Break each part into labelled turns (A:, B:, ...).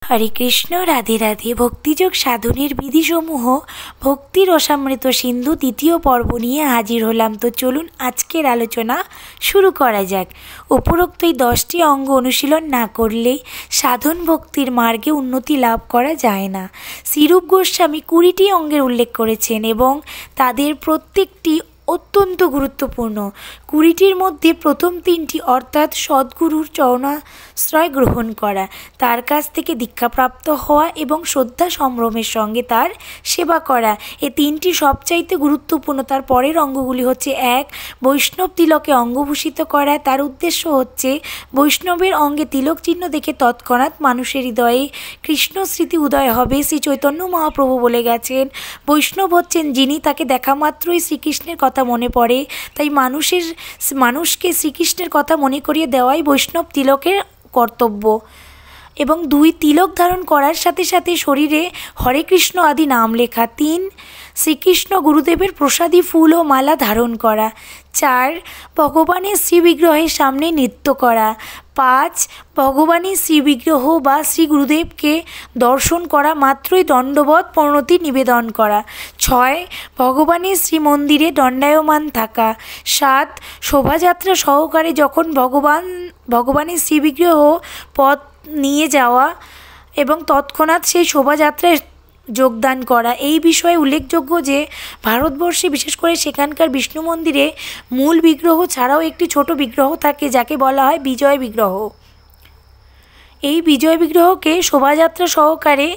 A: হরে কৃষ্ণ, রাধে রাধে। ভক্তিযোগ সাধনের বিধিসমূহ ভক্তি রসামৃত সিন্ধু দ্বিতীয় পর্ব নিয়ে হাজির হলাম। তো চলুন আজকের আলোচনা শুরু করা যাক। উপরোক্ত এই 10টি অঙ্গ অনুশীলন না করলে সাধন ভক্তির মার্গে উন্নতি লাভ করা যায় না। শ্রীরূপ গোস্বামী 20টি অঙ্গের উল্লেখ করেছেন এবং তাদের প্রত্যেকটি অত্যন্ত গুরুত্বপূর্ণ। 20টির মধ্যে প্রথম 3টি অর্থাৎ সদ্গুরুর চরণাশ্রয় গ্রহণ করা, তার কাছ থেকে দীক্ষাপ্রাপ্ত হওয়া এবং শ্রদ্ধা সম্ভ্রমের সঙ্গে তার সেবা করা, এই 3টি সবচাইতে গুরুত্বপূর্ণ। তার পরের অঙ্গগুলি হচ্ছে 1. বৈষ্ণব তিলকে অঙ্গভূষিত করা। তার উদ্দেশ্য হচ্ছে বৈষ্ণবের অঙ্গে তিলক চিহ্ন দেখে তৎক্ষণাৎ মানুষের হৃদয়ে কৃষ্ণ স্মৃতি উদয় হবে। শ্রী চৈতন্য মহাপ্রভু বলে গেছেন, বৈষ্ণব হচ্ছেন যিনি তাকে দেখা মাত্রই শ্রীকৃষ্ণের কথা মনে পড়ে। তাই মানুষকে শ্রীকৃষ্ণের কথা মনে করিয়ে দেওয়াই বৈষ্ণব তিলকের কর্তব্য। এবং 2. তিলক ধারণ করার সাথে সাথে শরীরে হরে কৃষ্ণ আদি নাম লেখা। 3. শ্রীকৃষ্ণ গুরুদেবের প্রসাদী ফুল ও মালা ধারণ করা। 4. ভগবানের শ্রীবিগ্রহের সামনে নৃত্য করা। 5. ভগবানের শ্রীবিগ্রহ বা শ্রী গুরুদেবকে দর্শন করা মাত্রই দণ্ডবৎ প্রণতি নিবেদন করা। 6. ভগবানের শ্রীমন্দিরে দণ্ডায়মান থাকা। 7. শোভাযাত্রা সহকারে যখন ভগবানের শ্রীবিগ্রহ পথ নিয়ে যাওয়া এবং তৎক্ষণাৎ সেই শোভাযাত্রায় যোগদান করা। এই বিষয়ে উল্লেখযোগ্য যে ভারতবর্ষে বিশেষ করে সেখানকার বিষ্ণু মন্দিরে মূল বিগ্রহ ছাড়াও একটি ছোট বিগ্রহ থাকে যাকে বলা হয় বিজয় বিগ্রহ। এই বিজয় বিগ্রহকে শোভাযাত্রা সহকারে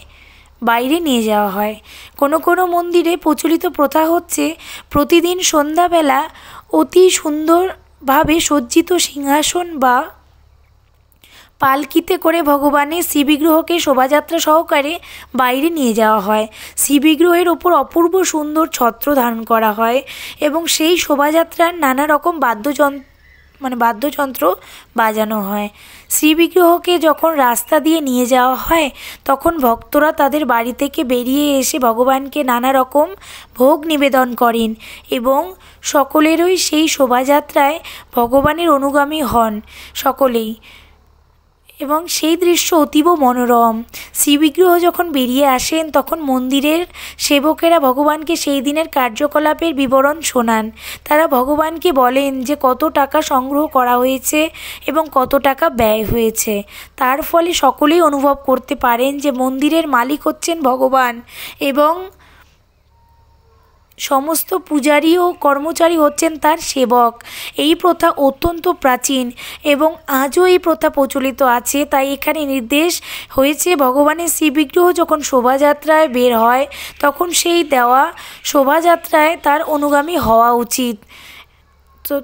A: বাইরে নিয়ে যাওয়া হয়। কোনো কোনো মন্দিরে প্রচলিত প্রথা হচ্ছে প্রতিদিন সন্ধ্যাবেলা অতি সুন্দরভাবে সজ্জিত সিংহাসন বা পালকিতে করে ভগবানের শ্রীবিগ্রহকে শোভাযাত্রা সহকারে বাইরে নিয়ে যাওয়া হয়। শ্রীবিগ্রহের ওপর অপূর্ব সুন্দর ছত্র ধারণ করা হয় এবং সেই শোভাযাত্রার নানা রকম বাদ্যযন্ত্র বাজানো হয়। শ্রীবিগ্রহকে যখন রাস্তা দিয়ে নিয়ে যাওয়া হয় তখন ভক্তরা তাদের বাড়ি থেকে বেরিয়ে এসে ভগবানকে নানা রকম ভোগ নিবেদন করেন এবং সকলেরই সেই শোভাযাত্রায় ভগবানের অনুগামী হন সকলেই, এবং সেই দৃশ্য অতীব মনোরম। শ্রীবিগ্রহ যখন বেরিয়ে আসেন তখন মন্দিরের সেবকেরা ভগবানকে সেই দিনের কার্যকলাপের বিবরণ শোনান। তারা ভগবানকে বলেন যে কত টাকা সংগ্রহ করা হয়েছে এবং কত টাকা ব্যয় হয়েছে। তার ফলে সকলেই অনুভব করতে পারেন যে মন্দিরের মালিক হচ্ছেন ভগবান এবং সমস্ত পূজারী ও কর্মচারী হচ্ছেন তার সেবক। এই প্রথা অত্যন্ত প্রাচীন এবং আজও এই প্রথা প্রচলিত আছে। তাই এখানে নির্দেশ হয়েছে ভগবানের শ্রীবিগ্রহ যখন শোভাযাত্রায় বের হয় তখন সেই দেওয়া শোভাযাত্রায় তার অনুগামী হওয়া উচিত। তো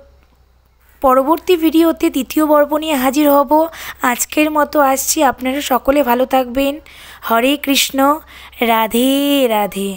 A: পরবর্তী ভিডিওতে 2য় পর্ব নিয়ে হাজির হব। আজকের মতো আসছি। আপনারা সকলে ভালো থাকবেন। হরে কৃষ্ণ, রাধে রাধে।